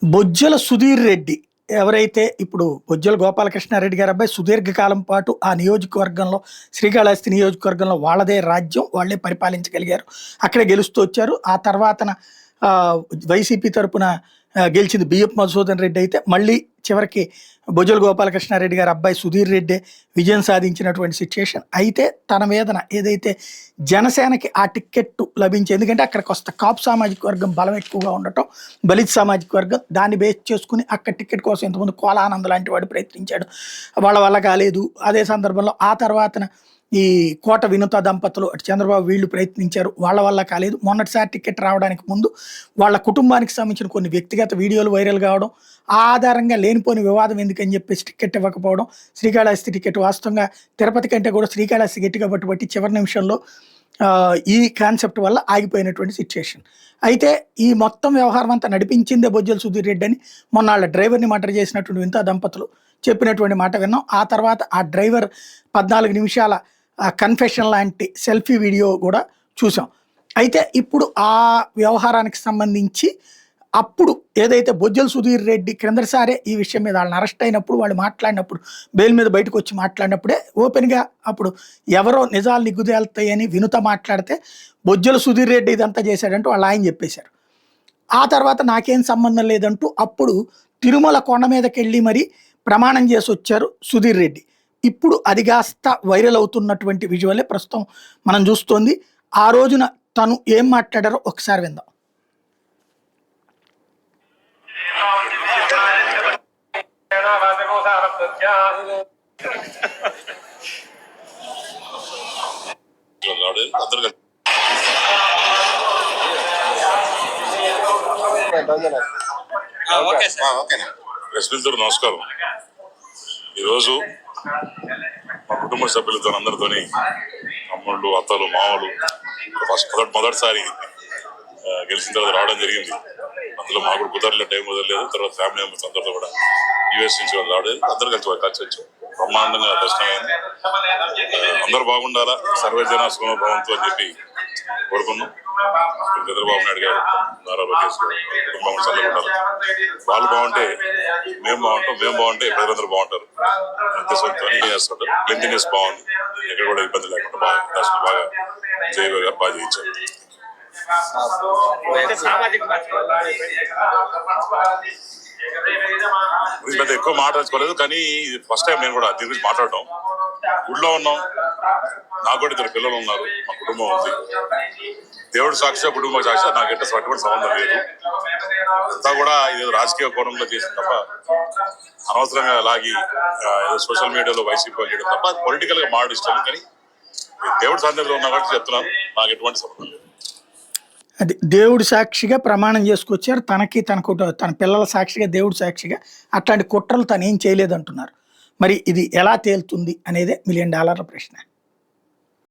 బొజ్జల సుధీర్ రెడ్డి ఎవరైతే ఇప్పుడు బొజ్జల గోపాలకృష్ణారెడ్డి గారి అబ్బాయి సుదీర్ఘకాలం పాటు ఆ నియోజకవర్గంలో శ్రీకాళహస్తి నియోజకవర్గంలో వాళ్ళదే రాజ్యం వాళ్ళే పరిపాలించగలిగారు. అక్కడే గెలుస్తూ వచ్చారు. ఆ తర్వాతన వైసీపీ తరపున గెలిచింది బిఎఫ్ మధుసూదన్ రెడ్డి అయితే మళ్ళీ చివరికి బొజ్జల గోపాలకృష్ణారెడ్డి గారి అబ్బాయి సుధీర్ రెడ్డి విజయం సాధించినటువంటి సిచ్యుయేషన్. అయితే తన మీదన ఏదైతే జనసేనకి ఆ టిక్కెట్టు లభించి, ఎందుకంటే అక్కడ కొంత కాపు సామాజిక వర్గం బలం ఎక్కువగా ఉండటం, దళిత సామాజిక వర్గం దాన్ని బేస్ చేసుకుని అక్కడ టికెట్ కోసం ఇంతకుముందు కోలానంద్ లాంటి వాడు ప్రయత్నించాడు, వాళ్ళ వల్ల కాలేదు. అదే సందర్భంలో ఆ తర్వాతన ఈ కోట వినుత దంపతులు అటు చంద్రబాబు వీళ్ళు ప్రయత్నించారు, వాళ్ళ వల్ల కాలేదు. మొన్నటిసారి టికెట్ రావడానికి ముందు వాళ్ళ కుటుంబానికి సంబంధించిన కొన్ని వ్యక్తిగత వీడియోలు వైరల్ కావడం, ఆ ఆధారంగా లేనిపోని వివాదం ఎందుకని చెప్పేసి టికెట్ ఇవ్వకపోవడం, శ్రీకాళహస్తి టికెట్ వాస్తవంగా తిరుపతి కంటే కూడా శ్రీకాళహస్తి గట్టిగా పట్టుబట్టి చివరి నిమిషంలో ఈ కాన్సెప్ట్ వల్ల ఆగిపోయినటువంటి సిచ్యుయేషన్. అయితే ఈ మొత్తం వ్యవహారం అంతా నడిపించిందే బొజ్జల సుధీర్ రెడ్డి అని మొన్న వాళ్ళ డ్రైవర్ని మర్డర్ చేసినటువంటి వింత దంపతులు చెప్పినటువంటి మాట విన్నాం. ఆ తర్వాత ఆ డ్రైవర్ 14 నిమిషాల కన్ఫెషన్ లాంటి సెల్ఫీ వీడియో కూడా చూసాం. అయితే ఇప్పుడు ఆ వ్యవహారానికి సంబంధించి అప్పుడు ఏదైతే బొజ్జల సుధీర్ రెడ్డి క్రిందసారే ఈ విషయం మీద వాళ్ళని అరెస్ట్ అయినప్పుడు వాళ్ళు మాట్లాడినప్పుడు, బెయిల్ మీద బయటకు వచ్చి మాట్లాడినప్పుడే ఓపెన్గా అప్పుడు ఎవరో నిజాలు నిగ్గుదేలుతాయని వినుత మాట్లాడితే బొజ్జల సుధీర్ రెడ్డి ఇదంతా చేశాడంటూ వాళ్ళ ఆయన చెప్పేశారు. ఆ తర్వాత నాకేం సంబంధం లేదంటూ అప్పుడు తిరుమల కొండ మీదకి వెళ్ళి మరి ప్రమాణం చేసి వచ్చారు సుధీర్ రెడ్డి. ఇప్పుడు అది కాస్త వైరల్ అవుతున్నటువంటి విజువలే ప్రస్తుతం మనం చూస్తోంది. ఆ రోజున తను ఏం మాట్లాడారో ఒకసారి విందాం. నమస్కారం. ఈరోజు మా కుటుంబ సభ్యులతో అందరితోని అమ్మళ్ళు, అత్తలు, మామలు మొదటిసారి గెలిచిన తర్వాత రావడం జరిగింది. అందులో మాకు కుదరలే, టైం వదలలేదు. తర్వాత ఫ్యామిలీ మెంబర్స్ అందరితో కూడా యూఎస్ నుంచి వాళ్ళు రావడం, అందరూ కలిసి వచ్చాం. బ్రహ్మాండంగా దర్శనం అయింది. అందరూ బాగుండాలా, సర్వజన సుఖ భవంతు అని చెప్పి కోరుకున్నాం. చంద్రబాబు నాయుడు గారు, నారా లోకేష్ గారు కుటుంబం చల్లకుంటారు. వాళ్ళు బాగుంటే మేము బాగుంటాం, మేము బాగుంటే ప్రజలందరూ బాగుంటారు. చేస్తుంటారు. క్లీన్లీనెస్ బాగుంది, ఎక్కడ కూడా ఇబ్బంది లేకుండా బాగా దర్శనం బాగా జయబాబు గారు బాగా చేయించారు. పెద్ద ఎక్కువ మాట్లాడుకోలేదు, కానీ ఫస్ట్ టైం నేను కూడా దీని గురించి మాట్లాడటం. ఊళ్ళో ఉన్నాం, నాకు కూడా 2 పిల్లలు ఉన్నారు, మా కుటుంబం ఉంది. దేవుడు సాక్షిగా, కుటుంబ సాక్షిగా నాకు ఎట్లా అటువంటి సంబంధం లేదు. అంతా కూడా ఇది రాజకీయ కోణంలో చేసిన తప్ప, అనవసరంగా లాగి సోషల్ మీడియాలో వైసీపీ చేయడం తప్ప పొలిటికల్ గా మాట్లాడి ఇష్టం. కానీ దేవుడు సాన్నిధ్యంలో ఉన్నా కాబట్టి చెప్తున్నాను, నాకు ఎటువంటి సంబంధం లేదు. అది దేవుడు సాక్షిగా ప్రమాణం చేసుకొచ్చారు. తన పిల్లల సాక్షిగా, దేవుడు సాక్షిగా అట్లాంటి కుట్రలు తను ఏం చేయలేదంటున్నారు. మరి ఇది ఎలా తేలుతుంది అనేదే $1 మిలియన్ ప్రశ్న.